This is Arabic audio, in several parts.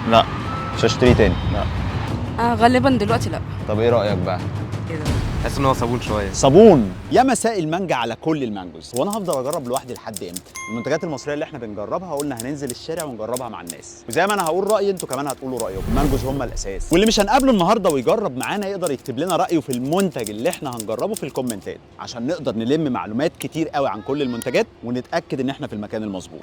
لا. مش هشتريه تاني؟ لا. غالبا دلوقتي لا. طب ايه رايك بقى؟ ايه ده؟ تحس ان هو صابون شويه. صابون. يا مساء المانجا على كل المانجوز. وانا هفضل اجرب لوحدي لحد امتى؟ المنتجات المصريه اللي احنا بنجربها قلنا هننزل الشارع ونجربها مع الناس، وزي ما انا هقول رايي انتوا كمان هتقولوا رايكم. المانجوز هم الاساس، واللي مش هنقابله النهارده ويجرب معانا يقدر يكتب لنا رايه في المنتج اللي احنا هنجربه في الكومنتات، عشان نقدر نلم معلومات كتير قوي عن كل المنتجات ونتاكد ان احنا في المكان المظبوط.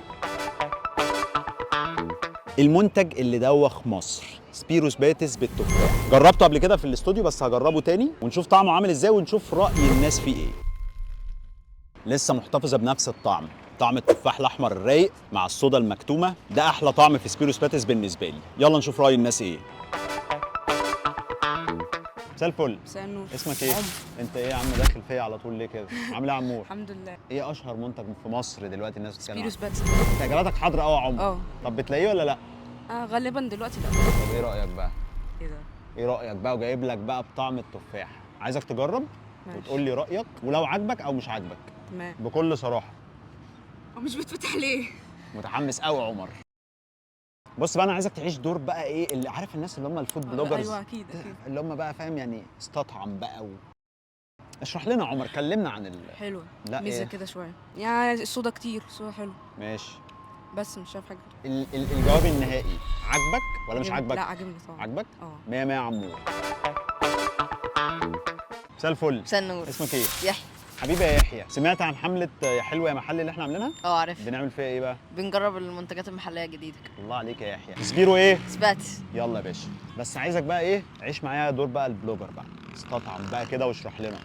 المنتج اللي دوخ مصر، سبيروس باتس بالتفاح. جربته قبل كده في الاستوديو بس هجربه تاني ونشوف طعمه عامل ازاي ونشوف رأي الناس فيه ايه. لسه محتفظة بنفس الطعم، طعم التفاح الأحمر الرايق مع الصودا المكتومة، ده أحلى طعم في سبيروس باتس بالنسبة لي. يلا نشوف رأي الناس ايه. مساء الفل. مساء النور. اسمك ايه؟ عمر. انت ايه يا عم داخل فيا على طول ليه كده؟ عامل ايه يا عمور؟ الحمد لله. ايه أشهر منتج في مصر دلوقتي الناس بتتكلم عنه؟ سبيروس باتس. انت اجاباتك حاضرة قوي يا عمر. طب بتلاقيه ولا لا؟ غالبا دلوقتي لا. طب ايه رأيك بقى؟ ايه ده؟ ايه رايك بقى؟ وجايب لك بقى بطعم التفاح، عايزك تجرب ماشي. وتقول لي رايك ولو عجبك او مش عاجبك تمام. بكل صراحه. ومش بتفتح ليه؟ متحمس قوي عمر. بص بقى انا عايزك تعيش دور بقى ايه اللي عارف الناس اللي هم الفود بلوجرز. ايوه اكيد اكيد. اللي هم بقى فاهم يعني استطعم بقى اشرح لنا عمر، كلمنا عن حلوه. لا ميزه إيه؟ كده شويه يعني الصودا كتير، الصودا حلو ماشي. بس مش شايف حاجه. الجواب النهائي عجبك ولا مش عاجبك؟ لا عجبني طبعا. عجبك؟ 100 اه 100 يا عمور. مساء الفل. مساء النور. اسمك ايه؟ يحيى. حبيبي يا يحيى، سمعت عن حمله يا حلوه يا محلي اللي احنا عاملينها؟ عارف. بنعمل فيها ايه بقى؟ بنجرب المنتجات المحليه الجديده. الله عليك يا يحيى. سبيرو ايه؟ سباتس. يلا يا باشا، بس عايزك بقى ايه، عيش معايا دور بقى البلوجر بقى، استطعم بقى كده واشرح لنا.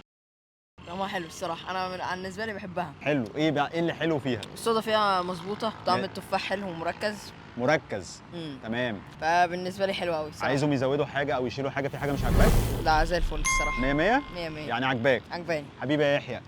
طعمها حلو الصراحه، انا بالنسبه لي بحبها. حلو. ايه بقى ايه اللي حلو فيها؟ الصودا فيها مظبوطه، طعم إيه؟ التفاح حلو ومركز. مركز. امم تمام. فبالنسبه لي حلو قوي الصراحه. عايزهم يزودوا حاجه او يشيلوا حاجه، في حاجه مش عاجباك؟ لا زي الفل الصراحه. 100 100 100 100 يعني عاجباك؟ عجباني. حبيبي يا يحيى.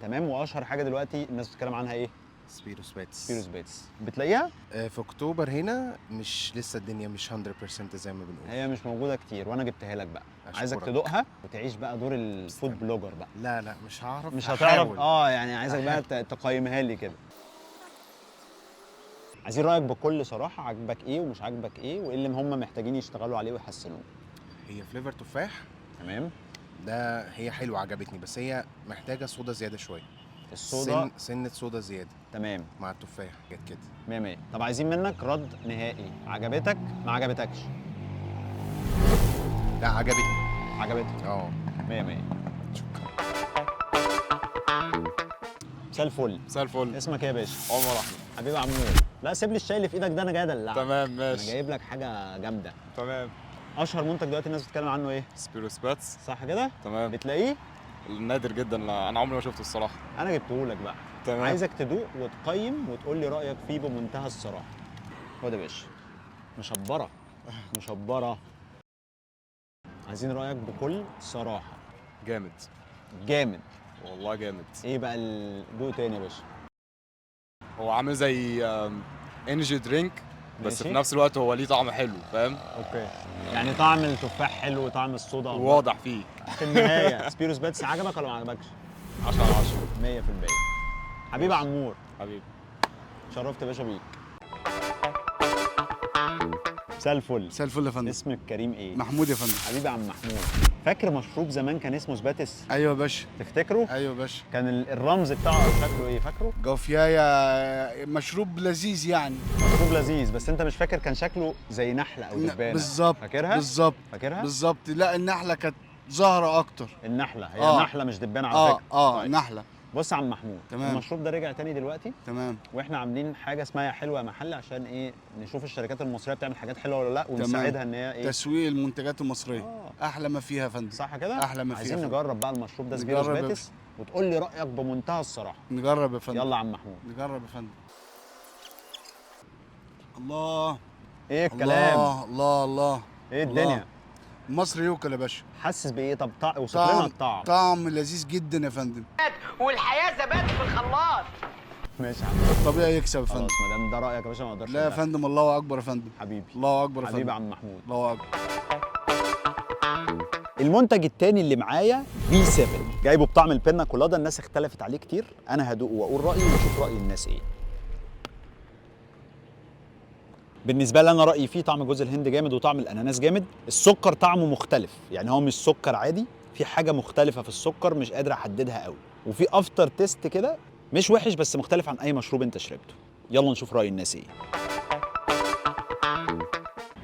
تمام. واشهر حاجه دلوقتي الناس بتتكلم عنها ايه؟ سبيروس باتس. سبيروس باتس. بتلاقيها؟ في اكتوبر هنا مش لسه الدنيا مش 100% زي ما بنقول. هي مش موجوده كتير وانا جبتها لك بقى. أشكرك. عايزك تدوقها وتعيش بقى دور الفود بلوجر بقى. لا مش هعرف. مش هتعرف. هحاول. يعني عايزك بقى تقيمها لي كده. عايزين رايك بكل صراحه، عاجبك ايه ومش عاجبك ايه وايه اللي هم محتاجين يشتغلوا عليه ويحسنوه. هي فليفر تفاح. تمام. ده هي حلوه عجبتني، بس هي محتاجه صودا زياده شويه. الصودا سنه صودا زياده. تمام. مع التفاح جت كده. 100 100. طب عايزين منك رد نهائي، عجبتك ما عجبتكش؟ لا عجبتني. عجبتك. 100 100. شكرا. مساء الفل. مساء الفل. اسمك ايه يا باشا؟ عمر احمد. حبيبي عمور. لا سيب لي الشاي اللي في ايدك ده، انا جاي ادلعك. تمام انا ماشي. جايب لك حاجه جامده. تمام. اشهر منتج دلوقتي الناس بتتكلم عنه ايه؟ سبيروس باتس. صح كده؟ تمام. بتلاقيه؟ نادر جدا، انا عمري ما شفته الصراحه. انا جبته لك بقى. تمام. عايزك تدوق وتقيم وتقول لي رايك فيه بمنتهى الصراحه. خد يا باشا. مشبره. مشبره. عايزين رايك بكل صراحه. جامد. جامد. والله جامد. ايه بقى دوق تاني يا باشا؟ هو عامل زي انرجي درينك، بس ماشي. في نفس الوقت هو ليه طعم حلو، فاهم؟ اوكي. يعني طعم التفاح حلو وطعم الصودا واضح فيه. في النهايه سبيروس باتس عجبك ولا ما عجبكش؟ 10 على 10. 100%. حبيبي عمور. حبيبي. شرفت يا باشا بيك. مساء الفل. مساء الفل يا فندم. اسمك كريم ايه؟ محمود يا فندم. حبيبي عم محمود. فاكر مشروب زمان كان اسمه سباتس؟ ايوه يا باشا. تفتكره؟ ايوه يا باشا. كان الرمز بتاعه او شكله ايه فاكره؟ جوفيايه، مشروب لذيذ يعني. مشروب لذيذ، بس انت مش فاكر كان شكله زي نحله او دبانه. بالظبط. فاكرها؟ بالظبط. فاكرها؟ بالظبط. لا النحله كانت ظاهره اكتر. النحله هي نحله مش دبانه على فكره. طيب. نحله. بص يا عم محمود، تمام. المشروب ده رجع تاني دلوقتي. تمام. واحنا عاملين حاجه اسمها يا حلوه يا محل، عشان ايه؟ نشوف الشركات المصريه بتعمل حاجات حلوه ولا لا، ونساعدها ان هي ايه؟ تسويق المنتجات المصريه. احلى ما فيها يا فندم. صح كده؟ احلى ما فيها. عايزين نجرب بقى المشروب ده سبيروس باتس وتقول لي رايك بمنتهى الصراحه. نجرب يا فندم. يلا يا عم محمود. نجرب يا فندم. الله. ايه الكلام؟ الله الله الله. ايه الدنيا؟ الله. مصر يوكل يا باشا. حاسس بايه؟ طب اوصف لنا الطعم. طعم لذيذ جدا يا فندم. والحياه زبادي في الخلاط. ماشي يا عم. طبيعي يكسب يا فندم. خلاص ما دام ده رايك يا باشا ما اقدرش. لا يا فندم، الله اكبر يا فندم. حبيبي. الله اكبر يا فندم. حبيبي عم محمود. الله اكبر. المنتج التاني اللي معايا بي 7، جايبه بطعم البينا كولادا. الناس اختلفت عليه كتير، انا هدوقه واقول رايي ونشوف راي الناس ايه. بالنسبه لي انا رايي فيه طعم جوز الهند جامد وطعم الاناناس جامد. السكر طعمه مختلف، يعني هو مش سكر عادي، في حاجه مختلفه في السكر مش قادر احددها قوي، وفي افتر تيست كده مش وحش بس مختلف عن اي مشروب انت شربته. يلا نشوف راي الناس ايه.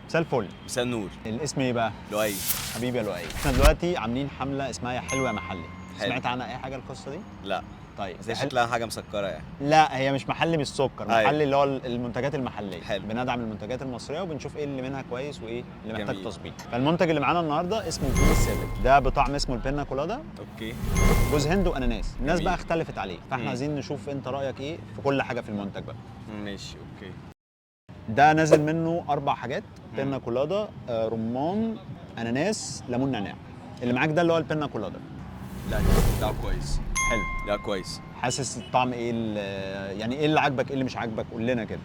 مساء الفل. مساء النور. الاسم ايه بقى؟ لؤي. حبيبي يا لؤي. احنا دلوقتي عاملين حمله اسمها يا حلوه يا محلي. حلو. سمعت عنها اي حاجه القصه دي؟ لا طيب زي شكلها حاجه مسكره يعني. لا هي مش محلي بالسكر، أيوة. محلي اللي هو المنتجات المحليه. حلو. بندعم المنتجات المصريه وبنشوف ايه اللي منها كويس وايه اللي محتاج جميل. تظبيط. فالمنتج اللي معانا النهارده اسمه في 7، ده بطعم اسمه البينا كولادا، اوكي. جوز هند واناناس. الناس جميل. بقى اختلفت عليه، فاحنا مم. عايزين نشوف انت رايك ايه في كل حاجه في المنتج بقى. ماشي اوكي. ده نازل منه 4 حاجات: بينا كولادا، رمان، اناناس، ليمون، نعناع. اللي معاك ده اللي هو البينا كولادا. لا كويس. حلو. لا كويس. حاسس الطعم ايه يعني ايه اللي عاجبك ايه اللي مش عاجبك؟ قول لنا كده.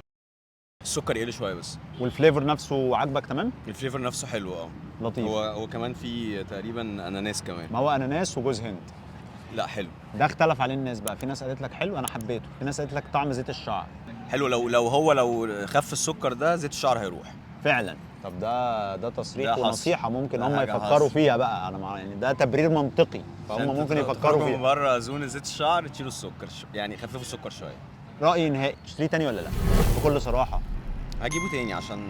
السكر يقل شويه بس. والفليفر نفسه عاجبك تمام؟ الفليفر نفسه حلو لطيف. هو كمان في تقريبا اناناس كمان. ما هو اناناس وجوز هند. لا حلو. ده اختلف عليه الناس بقى، في ناس قالت لك حلو انا حبيته، في ناس قالت لك طعم زيت الشعر. حلو لو خف السكر ده زيت الشعر هيروح. فعلا. طب ده تصريح ده حصل. ونصيحه ممكن ده هم حاجة يفكروا حصل. فيها بقى. انا يعني ده تبرير منطقي فهم ممكن يفكروا من فيها. بره زون زيت الشعر تشيلوا السكر يعني خففوا السكر شويه. رايي نهائي، تشتريه تاني ولا لا؟ بكل صراحه. هجيبه تاني عشان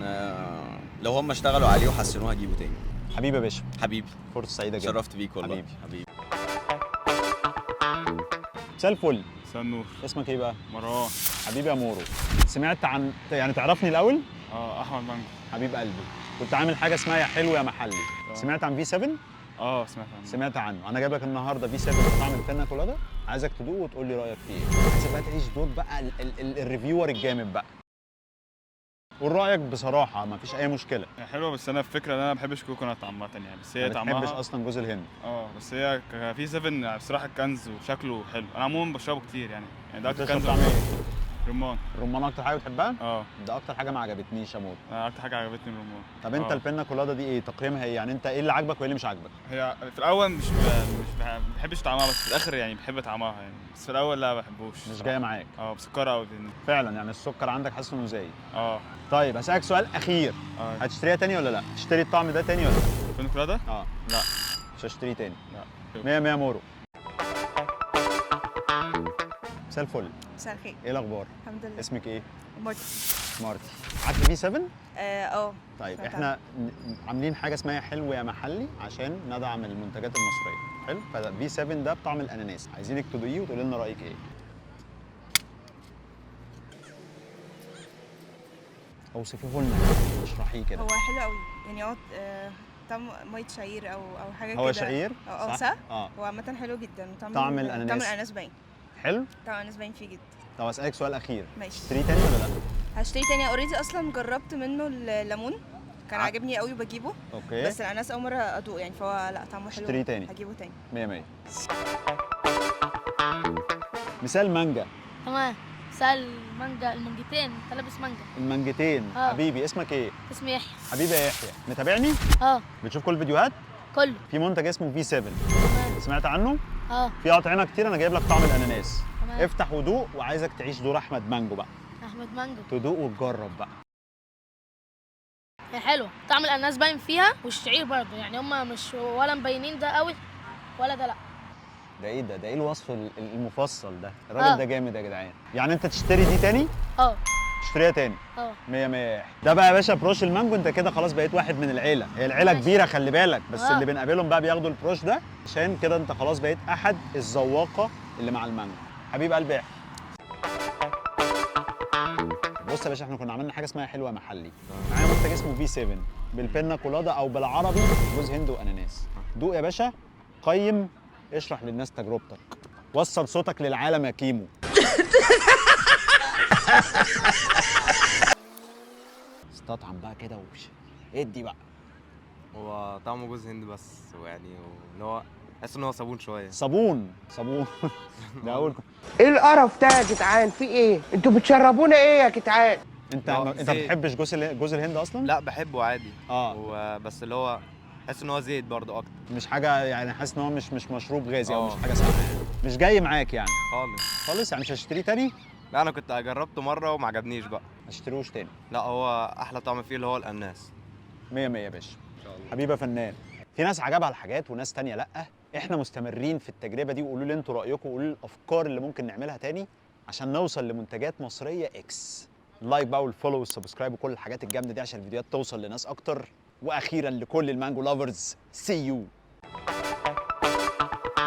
لو هم اشتغلوا عليه وحسنوه هجيبه تاني. حبيبي يا باشا. حبيبي. فرصه سعيده جدا. شرفت بيك والله. حبيبي. حبيبي. مساء الفل. مساء النور. اسمك ايه بقى؟ مروان. حبيبي يا مورو. سمعت عن يعني تعرفني الاول؟ احمد مانجو. حبيب قلبي. كنت عامل حاجه اسمها يا حلو يا محلي. سمعت عن في 7؟ سمعت عنه. سمعت عنه. انا جايب لك النهارده في 7 بطعم البينا كولادا، عايزك تدوق وتقول لي رايك فيه ايه. عايزك بقى تعيش دور بقى الريفيور الجامد بقى. قول رايك بصراحه، ما فيش اي مشكله. هي حلوه بس انا الفكره ان انا ما بحبش كوكونات عامه يعني، بس هي ما طعمها بتحبش اصلا جوز الهند. بس هي في 7 بصراحه كنز وشكله حلو. انا عموما بشربه كتير يعني ده اكتر بتشرب كنز. طعم ايه؟ رمان. الرمان اكتر حاجه بتحبها؟ اه ده اكتر حاجه ما عجبتنيش يا مورو. اكتر حاجه عجبتني الرمان. طب انت البينا كولادا دي ايه تقييمها ايه؟ يعني انت ايه اللي عاجبك وايه اللي مش عاجبك؟ هي في الاول مش ما بحبش طعمها، بس في الاخر يعني بحب طعمها يعني، بس في الاول لا ما بحبوش. مش جايه معاك. مسكره قوي. فعلا يعني السكر عندك حاسس انه زايد. طيب هسألك سؤال اخير. هتشتريها تاني ولا لا؟ تشتري الطعم ده تاني ولا لا؟ بينا كولادا؟ لا مش هشتريه تاني. لا. 100 100 مورو. مساء الفل. مساء الخير. ايه الاخبار؟ الحمد لله. اسمك ايه؟ مارتي. مارتي. عارفه في 7؟ طيب سمعت احنا عاملين حاجه اسمها يا حلو يا محلي عشان ندعم المنتجات المصريه. حلو. ففي 7 ده بطعم الاناناس، عايزينك تدوقيه وتقولي لنا رايك ايه. اوصفيه لنا، اشرحيه كده. هو حلو قوي يعني طعم ميه شعير او حاجه كده. هو شعير؟ صح؟ اه هو عامه حلو جدا. طعم الاناناس. طعم الاناناس باين. حلو؟ طعم الاناناس باين فيه جدا. طب اسالك سؤال اخير. ماشي. تشتريه تاني ولا لا؟ هشتري تاني. اوريدي اصلا جربت منه الليمون، كان عاجبني قوي بجيبه. اوكي. بس الاناناس اول مره ادوق يعني، فهو لا طعمه حلو. اشتريه تاني. هجيبه تاني. 100 100. مثال مانجا. تمام. سال مانجا، المانجتين. انت لابس مانجا. المانجتين. حبيبي اسمك ايه؟ اسمي يحيى. حبيبي يا يحيى. متابعني؟ بتشوف كل الفيديوهات؟ كله. في منتج اسمه في 7. سمعت عنه؟ في اطعمه كتير، انا جايب لك طعم الاناناس. تمام. افتح ودوق، وعايزك تعيش دور احمد مانجو بقى. احمد مانجو. تدوق وتجرب بقى. هي حلوه، طعم الاناناس باين فيها والشعير برضه، يعني هما مش ولا مبينين ده قوي ولا ده لا. ده ايه ده؟ ده ايه الوصف المفصل ده؟ الراجل ده جامد يا جدعان. يعني انت تشتري دي تاني؟ تشتريها تاني. 100 100. ده بقى يا باشا بروش المانجو. انت كده خلاص بقيت واحد من العيله. هي العيله كبيره خلي بالك، بس اللي بنقابلهم بقى بياخدوا البروش ده، عشان كده انت خلاص بقيت احد الذواقه اللي مع المانجو. حبيب قلبي يحيى. بص يا باشا، احنا كنا عملنا حاجه اسمها حلوه محلي. معايا منتج اسمه في 7 بالبينا كولادا، او بالعربي جوز هند واناناس. دوق يا باشا، قيم، اشرح للناس تجربتك، وصل صوتك للعالم يا كيمو. استطعم بقى كده ادي بقى. هو طعمه جوز هند بس، ويعني اللي هو تحس ان هو صابون شويه. صابون ده اول. ايه القرف ده يا جدعان؟ في ايه؟ انتوا بتشربونا ايه يا جدعان؟ انت ما بتحبش جوز الهند اصلا؟ لا بحبه عادي. بس اللي هو تحس ان هو زيت برضه اكتر. مش حاجه يعني، حاسس ان هو مش مشروب غازي او مش حاجه ساقعه يعني. مش جاي معاك يعني خالص. يعني مش هتشتريه تاني؟ لا انا كنت جربته مره وما عجبنيش بقى. ما اشتروش تاني. لا هو احلى طعم فيه اللي هو الاناناس. 100 100 يا باشا. حبيبه فنان. في ناس عجبها الحاجات وناس تانية لا. احنا مستمرين في التجربه دي، وقولوا لي انتوا رايكم، وقولوا لي الافكار اللي ممكن نعملها تاني عشان نوصل لمنتجات مصريه اكس. اللايك بقى والفولو والسبسكرايب وكل الحاجات الجامده دي عشان الفيديوهات توصل لناس اكتر. واخيرا لكل المانجو لافرز، سي يو.